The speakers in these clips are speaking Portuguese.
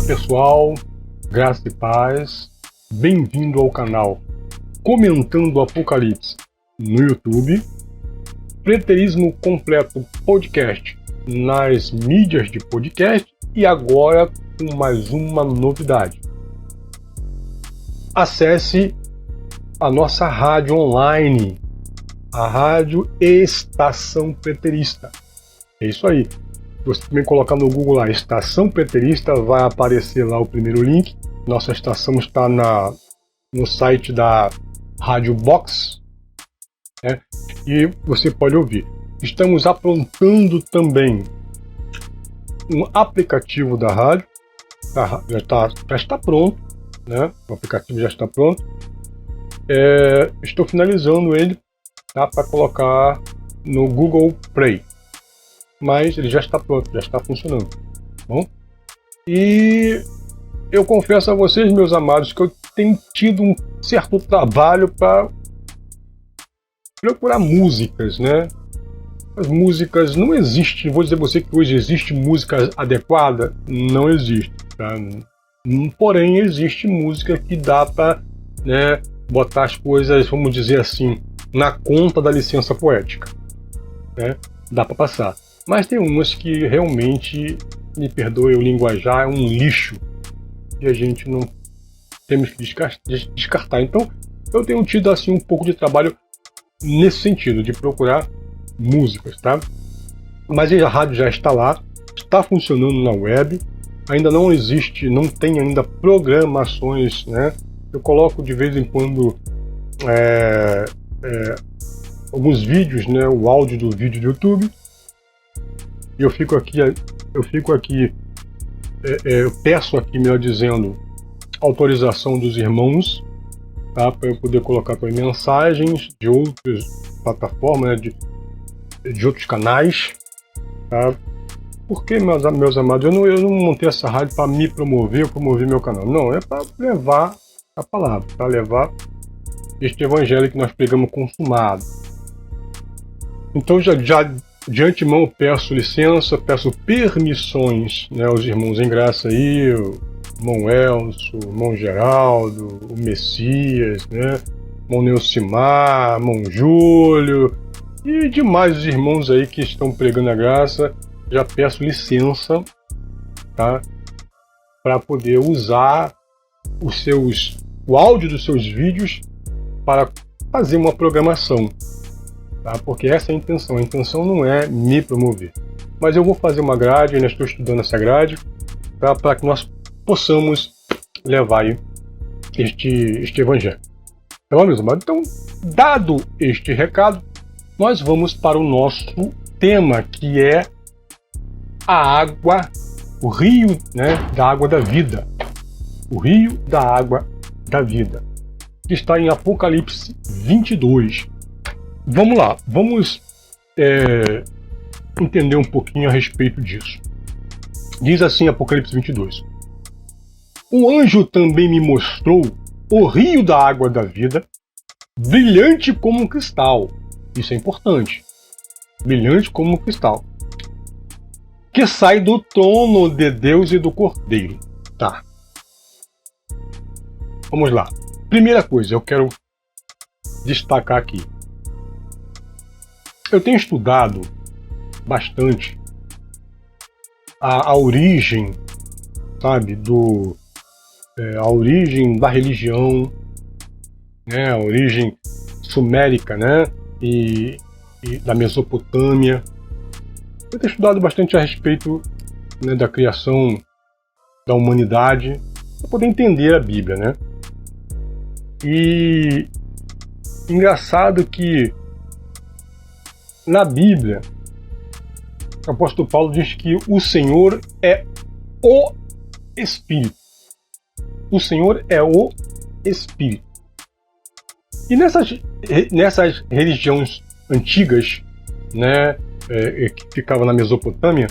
pessoal, graça e paz, bem-vindo ao canal Comentando o Apocalipse no YouTube, Preterismo Completo Podcast nas mídias de podcast e agora com mais uma novidade. Acesse a nossa rádio online, a Rádio Estação Preterista. É isso aí. Você também colocar no Google lá, Estação Preterista, vai aparecer lá o primeiro link. Nossa estação está no site da Rádio Box, né? E você pode ouvir. Estamos aprontando também um aplicativo da rádio, já está pronto, né? O aplicativo já está pronto. Estou finalizando ele, tá? Para colocar no Google Play. Mas ele já está pronto, já está funcionando. Bom? E eu confesso a vocês, meus amados, que eu tenho tido um certo trabalho para procurar músicas, né? As músicas não existem. Vou dizer a você que hoje existe música adequada? Não existe, tá? Porém, existe música que dá para, né, botar as coisas, vamos dizer assim, na conta da licença poética, né? Dá para passar. Mas tem umas que realmente, me perdoe o linguajar, é um lixo e a gente não temos que descartar. Então, eu tenho tido assim um pouco de trabalho nesse sentido, de procurar músicas, tá? Mas a rádio já está lá, está funcionando na web, ainda não existe, não tem ainda programações, né? Eu coloco de vez em quando alguns vídeos, né? O áudio do vídeo do YouTube. E eu peço aqui, melhor dizendo, autorização dos irmãos, tá? Para eu poder colocar também mensagens de outras plataformas, né? de outros canais, tá? Porque, meus amados, eu não montei essa rádio para me promover ou promover meu canal. Não, é para levar a palavra, para levar este evangelho que nós pregamos consumado. Então, já de antemão eu peço licença, peço permissões, né, aos irmãos em graça aí, o irmão Elcio, o irmão Geraldo, o Messias, né, o irmão Neucimar, o irmão Júlio e demais os irmãos aí que estão pregando a graça. Já peço licença, tá, para poder usar o áudio dos seus vídeos para fazer uma programação. Tá? Porque essa é a intenção. A intenção não é me promover. Mas eu vou fazer uma grade, ainda estou estudando essa grade, tá? Para que nós possamos levar aí este evangelho. Tá bom, meus amados? Então, dado este recado, nós vamos para o nosso tema, que é a água, o rio, né, da água da vida. O rio da água da vida. Que está em Apocalipse 22. Vamos lá, vamos entender um pouquinho a respeito disso. Diz assim Apocalipse 22. O anjo também me mostrou o rio da água da vida, brilhante como um cristal. Isso é importante. Brilhante como um cristal. Que sai do trono de Deus e do Cordeiro. Tá. Vamos lá. Primeira coisa, eu quero destacar aqui. Eu tenho estudado bastante a origem, sabe, a origem da religião, né, a origem sumérica, né, e da Mesopotâmia. Eu tenho estudado bastante a respeito, né, da criação da humanidade, para poder entender a Bíblia, né. E engraçado que na Bíblia, o apóstolo Paulo diz que o Senhor é o Espírito. O Senhor é o Espírito. E nessas religiões antigas, né, que ficavam na Mesopotâmia,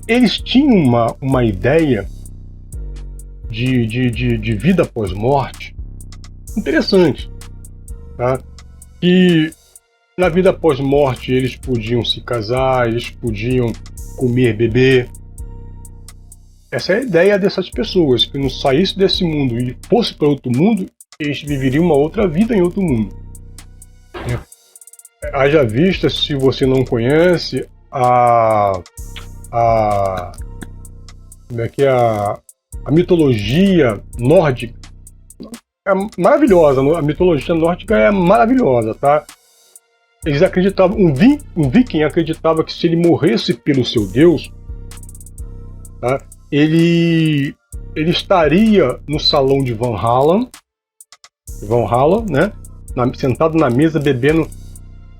eles tinham uma ideia de vida após morte interessante, tá? E na vida após morte eles podiam se casar, eles podiam comer, beber, Essa é a ideia dessas pessoas, que não saísse desse mundo e fosse para outro mundo, eles viveriam uma outra vida em outro mundo. Haja vista, se você não conhece, como é que é a mitologia nórdica é maravilhosa. A mitologia nórdica é maravilhosa, tá? Eles acreditavam, um viking acreditava que se ele morresse pelo seu deus, tá, ele estaria no salão de Valhalla, né, sentado na mesa bebendo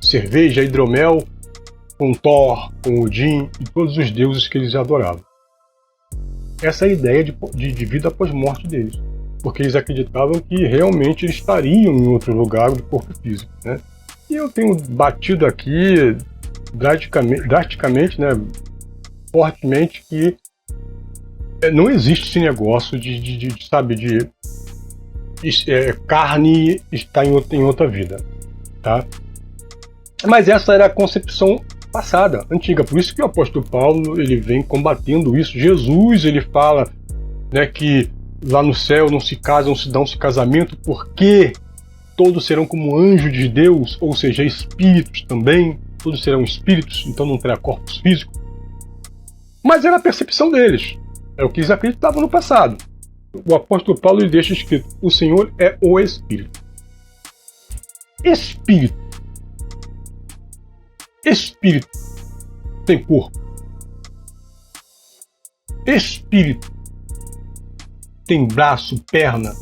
cerveja, hidromel, com Thor, com Odin e todos os deuses que eles adoravam. Essa é a ideia de vida após morte deles, porque eles acreditavam que realmente eles estariam em outro lugar de corpo físico, né? E eu tenho batido aqui drasticamente, né, fortemente, que não existe esse negócio de carne estar em outra vida, tá? Mas essa era a concepção passada, antiga. Por isso que o apóstolo Paulo ele vem combatendo isso. Jesus ele fala, né, que lá no céu não se casam, não se dão casamento, porque todos serão como anjos de Deus, ou seja, espíritos também. Todos serão espíritos, então não terá corpos físicos. Mas era a percepção deles. É o que eles acreditavam no passado. O apóstolo Paulo ele deixa escrito: o Senhor é o Espírito. Espírito tem corpo. Espírito tem braço, perna?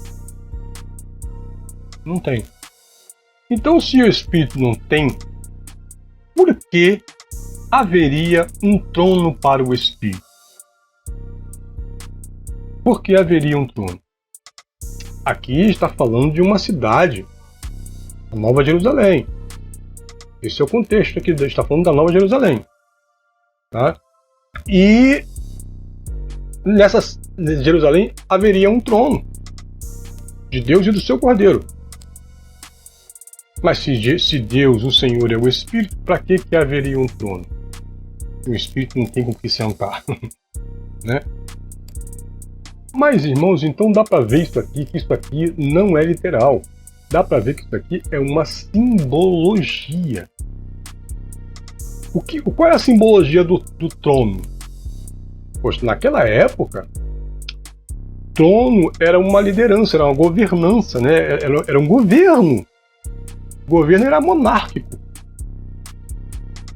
Não tem. Então, se o Espírito não tem, por que haveria um trono para o Espírito? Por que haveria um trono? Aqui está falando de uma cidade, a Nova Jerusalém. Esse é o contexto aqui, está falando da Nova Jerusalém. Tá? E nessa Jerusalém haveria um trono de Deus e do seu Cordeiro. Mas se Deus, o Senhor, é o Espírito, para que haveria um trono? O Espírito não tem com que sentar. Né? Mas, irmãos, então dá para ver isso aqui, que isso aqui não é literal. Dá para ver que isso aqui é uma simbologia. Qual é a simbologia do trono? Pois naquela época, trono era uma liderança, era uma governança, né? Era um governo. O governo era monárquico.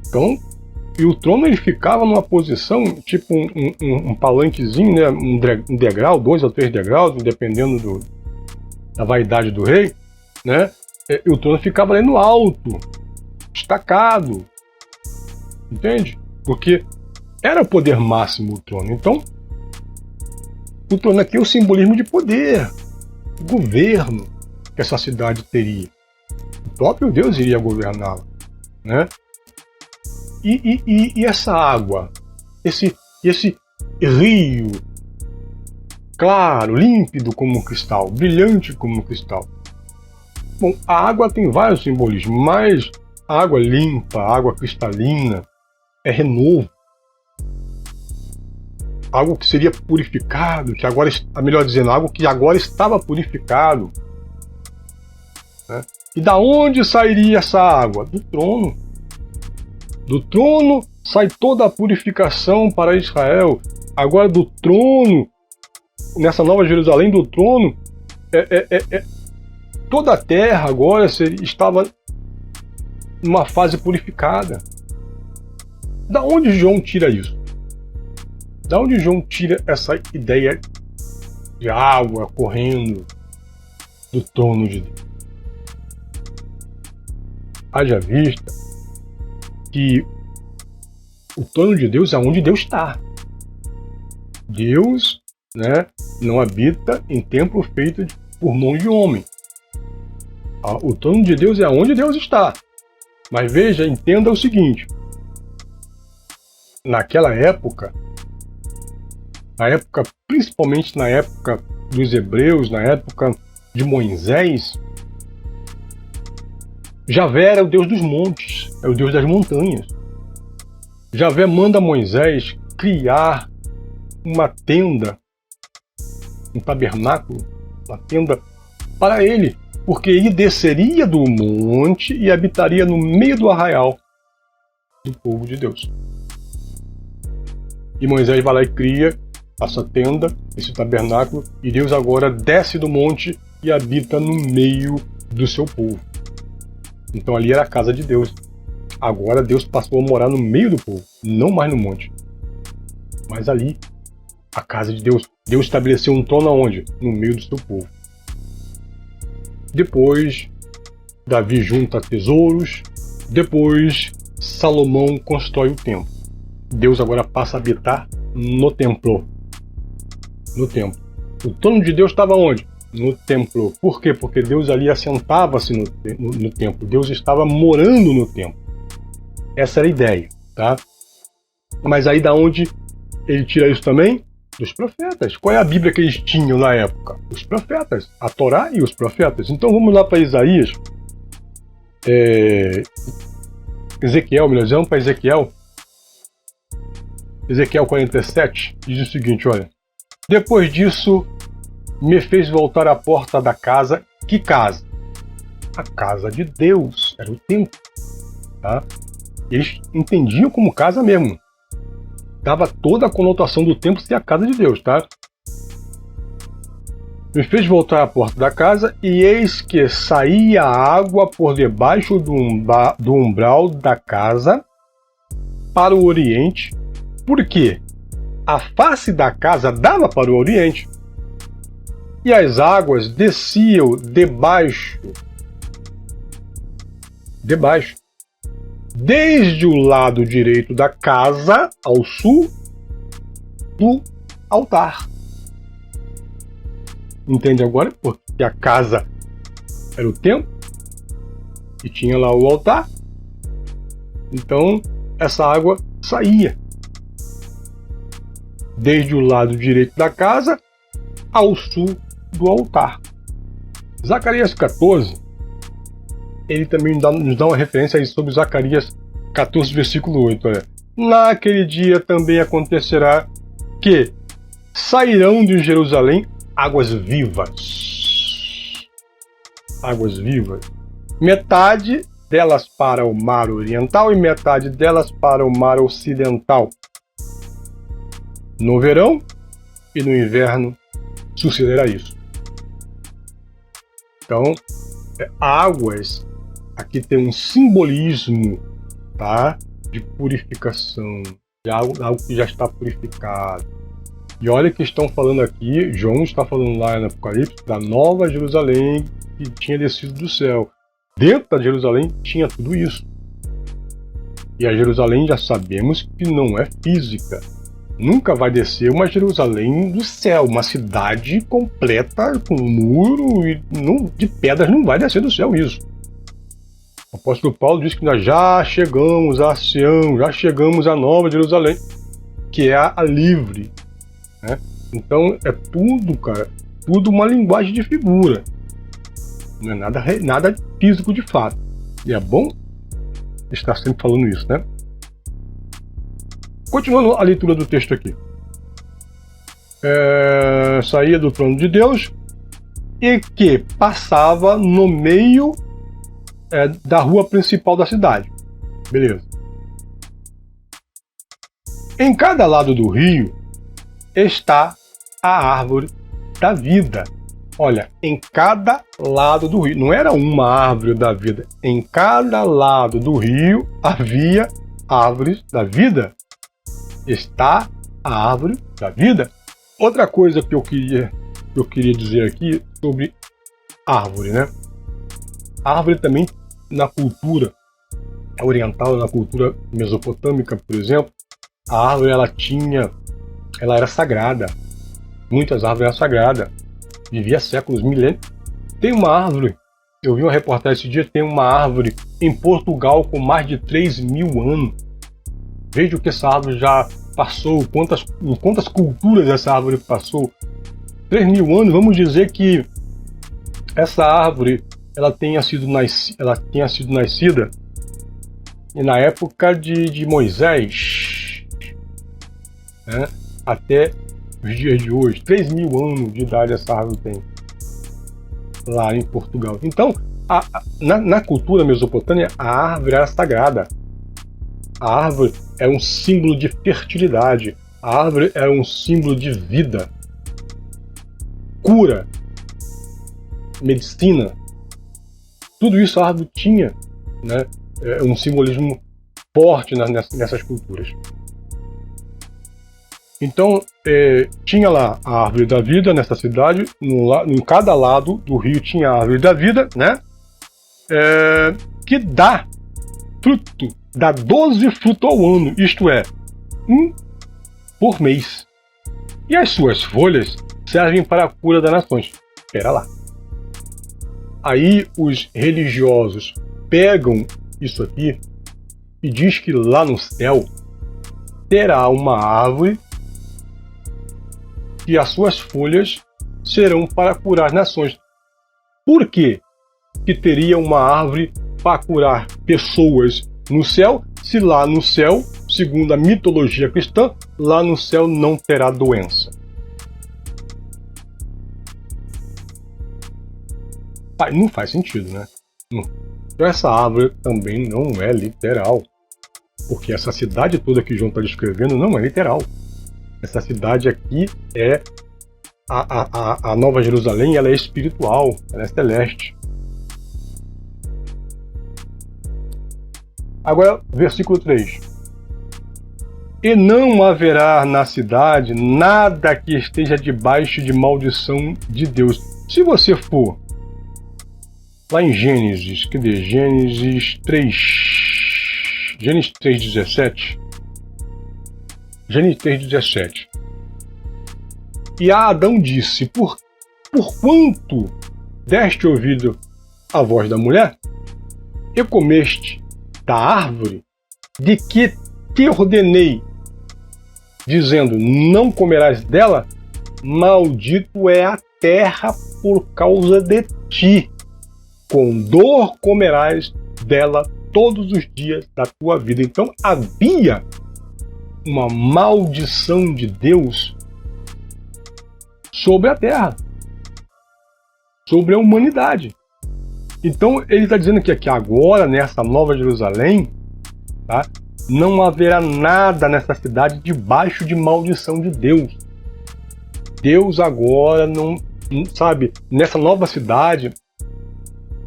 Então, e o trono ele ficava numa posição, tipo um palanquezinho, né? Um degrau, 2 ou 3 degraus, dependendo da vaidade do rei, né? E o trono ficava ali no alto, destacado. Entende? Porque era o poder máximo o trono. Então, o trono aqui é o simbolismo de poder, governo que essa cidade teria. O próprio Deus iria governá-la, né? E essa água, esse rio claro, límpido como um cristal, brilhante como um cristal. Bom, a água tem vários simbolismos, mas a água limpa, a água cristalina, é renovo. Algo que seria purificado, que agora, melhor dizendo, algo que agora estava purificado. Né? E da onde sairia essa água? Do trono. Do trono sai toda a purificação para Israel. Agora do trono, nessa Nova Jerusalém, do trono, toda a terra agora estava numa fase purificada. Da onde João tira isso? Da onde João tira essa ideia de água correndo do trono de Deus? Haja vista que o trono de Deus é onde Deus está. Deus, né, não habita em templo feito por mão de homem. O trono de Deus é onde Deus está. Mas veja, entenda o seguinte. Naquela época, principalmente na época dos hebreus, na época de Moisés, Javé era o Deus dos montes, é o Deus das montanhas. Javé manda Moisés criar uma tenda, um tabernáculo, uma tenda para ele, porque ele desceria do monte e habitaria no meio do arraial do povo de Deus. E Moisés vai lá e cria essa tenda, esse tabernáculo, e Deus agora desce do monte e habita no meio do seu povo. Então ali era a casa de Deus. Agora Deus passou a morar no meio do povo, não mais no monte. Mas ali, a casa de Deus. Deus estabeleceu um trono aonde? No meio do seu povo. Depois, Davi junta tesouros. Depois, Salomão constrói o templo. Deus agora passa a habitar no templo. No templo. O trono de Deus estava onde? No templo. Por quê? Porque Deus ali assentava-se no templo. Deus estava morando no templo. Essa era a ideia, tá? Mas aí da onde ele tira isso também? Dos profetas. Qual é a Bíblia que eles tinham na época? Os profetas. A Torá e os profetas. Então vamos lá para Isaías. Ezequiel, melhor dizendo, para Ezequiel. Ezequiel 47 diz o seguinte, olha. Depois disso, me fez voltar à porta da casa. Que casa? A casa de Deus. Era o templo. Tá? Eles entendiam como casa mesmo. Dava toda a conotação do templo ser a casa de Deus, tá? Me fez voltar à porta da casa, e eis que saía água por debaixo do umbral da casa para o oriente. Por quê? A face da casa dava para o oriente. E as águas desciam debaixo. Desde o lado direito da casa ao sul do altar. Entende agora? Porque a casa era o templo e tinha lá o altar. Então essa água saía desde o lado direito da casa ao sul do altar. Zacarias 14, ele também nos dá uma referência aí sobre Zacarias 14, versículo 8. Olha. Naquele dia também acontecerá que sairão de Jerusalém águas vivas. Águas vivas. Metade delas para o mar oriental e metade delas para o mar ocidental. No verão e no inverno sucederá isso. Então, águas, aqui tem um simbolismo, tá? De purificação, de algo que já está purificado. E olha que estão falando aqui, João está falando lá no Apocalipse, da nova Jerusalém que tinha descido do céu. Dentro da Jerusalém tinha tudo isso. E a Jerusalém já sabemos que não é física. Nunca vai descer uma Jerusalém do céu, uma cidade completa com muro e de pedras, não vai descer do céu isso. O apóstolo Paulo diz que nós já chegamos a Sião, já chegamos a Nova Jerusalém, que é a livre. Né? Então é tudo, cara, tudo uma linguagem de figura. Não é nada físico de fato. E é bom estar sempre falando isso, né? Continuando a leitura do texto aqui. Saía do trono de Deus e que passava no meio da rua principal da cidade. Beleza. Em cada lado do rio está a árvore da vida. Olha, em cada lado do rio. Não era uma árvore da vida. Em cada lado do rio havia árvores da vida. Está a árvore da vida. Outra coisa que eu queria dizer aqui sobre árvore, né? A árvore também, na cultura oriental, na cultura mesopotâmica, por exemplo, a árvore ela era sagrada. Muitas árvores eram sagradas. Vivia séculos, milênios. Tem uma árvore, eu vi uma reportagem esse dia, tem uma árvore em Portugal com mais de 3.000 anos. Veja o que essa árvore já passou, em quantas culturas essa árvore passou. 3.000 anos, vamos dizer que essa árvore ela tenha sido nascida na época de Moisés, né? Até os dias de hoje. 3.000 anos de idade essa árvore tem, lá em Portugal. Então, na cultura mesopotâmia, a árvore era sagrada. A árvore era um símbolo de fertilidade. A árvore era um símbolo de vida, cura, medicina. Tudo isso a árvore tinha, né? Um simbolismo forte nessas culturas. Então, tinha lá a árvore da vida nessa cidade. Em cada lado do rio tinha a árvore da vida, né? Que dá fruto, dá 12 frutos ao ano, isto é, 1 por mês. E as suas folhas servem para a cura das nações. Espera lá. Aí os religiosos pegam isso aqui e diz que lá no céu terá uma árvore e as suas folhas serão para curar as nações. Por quê que teria uma árvore para curar pessoas no céu, se lá no céu, segundo a mitologia cristã, lá no céu não terá doença? Não faz sentido, né? Então essa árvore também não é literal, porque essa cidade toda que João está descrevendo não é literal. Essa cidade aqui é a Nova Jerusalém, ela é espiritual, ela é celeste. Agora, versículo 3. E não haverá na cidade nada que esteja debaixo de maldição de Deus. Se você for lá em Gênesis, Gênesis 3:17. Gênesis 3:17. E a Adão disse: por quanto deste ouvido a voz da mulher, e comeste da árvore de que te ordenei, dizendo: não comerás dela, maldito é a terra por causa de ti. Com dor comerás dela todos os dias da tua vida. Então havia uma maldição de Deus sobre a terra, sobre a humanidade. Então ele está dizendo que agora, nessa Nova Jerusalém, tá, não haverá nada nessa cidade debaixo de maldição de Deus. Deus agora não, sabe, nessa nova cidade,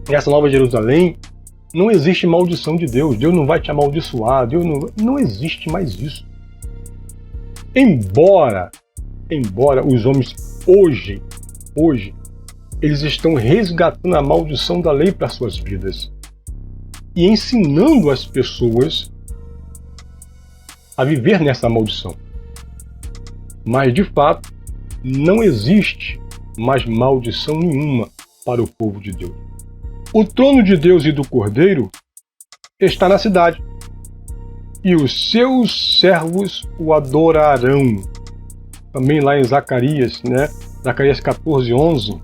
nessa Nova Jerusalém, não existe maldição de Deus. Deus não vai te amaldiçoar. Deus não existe mais isso. Embora os homens hoje, eles estão resgatando a maldição da lei para suas vidas e ensinando as pessoas a viver nessa maldição. Mas, de fato, não existe mais maldição nenhuma para o povo de Deus. O trono de Deus e do Cordeiro está na cidade, e os seus servos o adorarão. Também lá em Zacarias, né? Zacarias 14:11.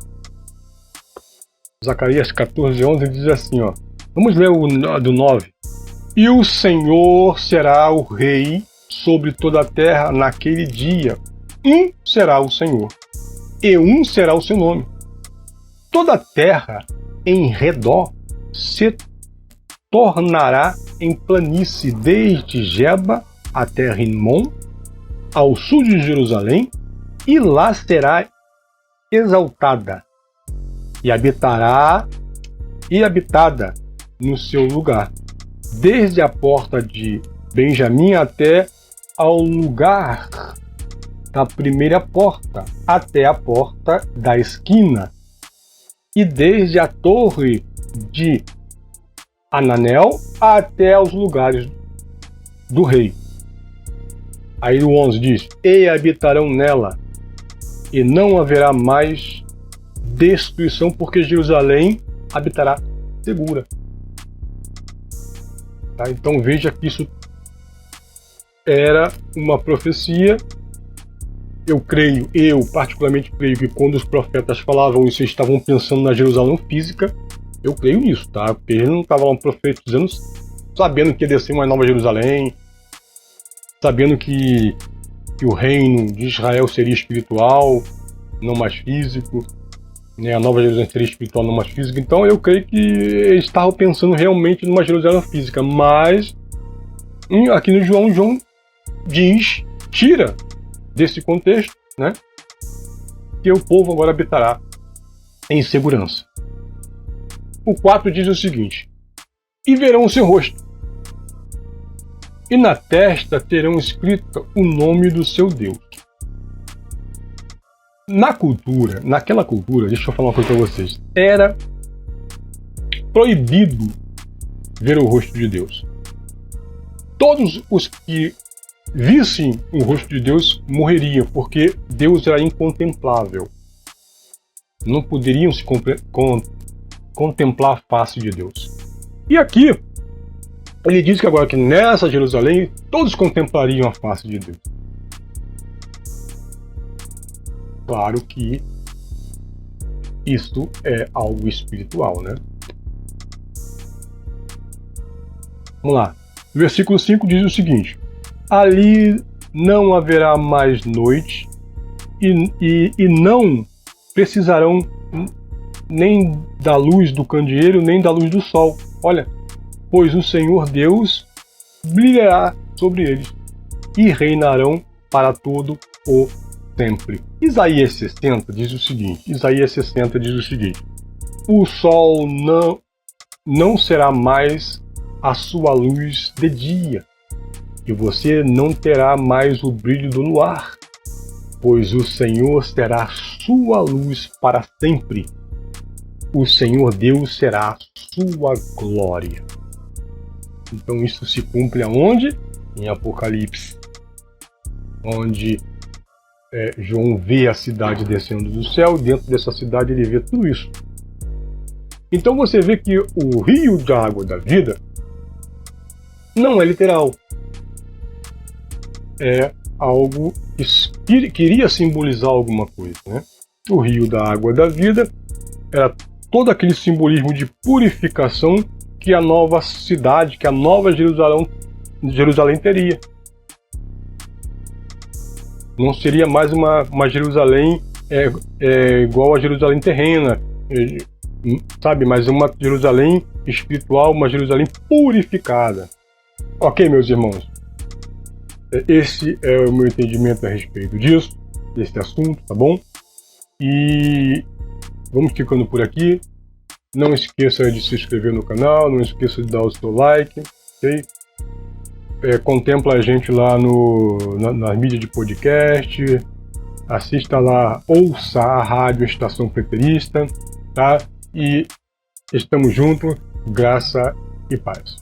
Zacarias 14:11 diz assim, ó. Vamos ler o do 9. E o Senhor será o rei sobre toda a terra naquele dia. Um será o Senhor, e um será o seu nome. Toda a terra em redor se tornará em planície, desde Geba até Rimon, ao sul de Jerusalém, e lá será exaltada, e habitada no seu lugar, desde a porta de Benjamim até ao lugar da primeira porta, até a porta da esquina, e desde a torre de Ananel até aos lugares do rei. Aí o 11 diz: e habitarão nela, e não haverá mais destruição, porque Jerusalém habitará segura. Tá? Então veja que isso era uma profecia. Eu particularmente creio que quando os profetas falavam isso, eles estavam pensando na Jerusalém física. Eu creio nisso, tá? Porque eles não estavam profetizando sabendo que ia descer uma nova Jerusalém, sabendo que que o reino de Israel seria espiritual, não mais físico, né? A Nova Jerusalém seria espiritual, não mais física. Então eu creio que eles estavam pensando realmente numa Jerusalém física, mas aqui no João diz, tira desse contexto, né, que o povo agora habitará em segurança. O 4 diz o seguinte: e verão o seu rosto, e na testa terão escrito o nome do seu Deus. Naquela cultura, deixa eu falar uma coisa para vocês, era proibido ver o rosto de Deus. Todos os que vissem o rosto de Deus morreriam, porque Deus era incontemplável. Não poderiam se contemplar a face de Deus. E aqui, ele diz que agora que nessa Jerusalém, todos contemplariam a face de Deus. Claro que isto é algo espiritual, né? Vamos lá. O versículo 5 diz o seguinte: ali não haverá mais noite e não precisarão nem da luz do candeeiro, nem da luz do sol. Olha, pois o Senhor Deus brilhará sobre eles e reinarão para todo o sempre. Isaías 60 diz o seguinte: o sol não será mais a sua luz de dia, e você não terá mais o brilho do luar, pois o Senhor será sua luz para sempre. O Senhor Deus será sua glória. Então isso se cumpre aonde? Em Apocalipse, onde João vê a cidade descendo do céu, e dentro dessa cidade ele vê tudo isso. Então você vê que o rio da água da vida não é literal. É algo que queria simbolizar alguma coisa, né? O rio da água da vida era todo aquele simbolismo de purificação que a nova cidade, que a nova Jerusalém teria. Não seria mais uma Jerusalém igual a Jerusalém terrena, sabe? Mas uma Jerusalém espiritual, uma Jerusalém purificada. Ok, meus irmãos? Esse é o meu entendimento a respeito disso, desse assunto, tá bom? E vamos ficando por aqui. Não esqueça de se inscrever no canal, não esqueça de dar o seu like, ok? Contempla a gente lá na mídia de podcast, assista lá, ouça a rádio Estação Preterista, tá? E estamos juntos, graça e paz.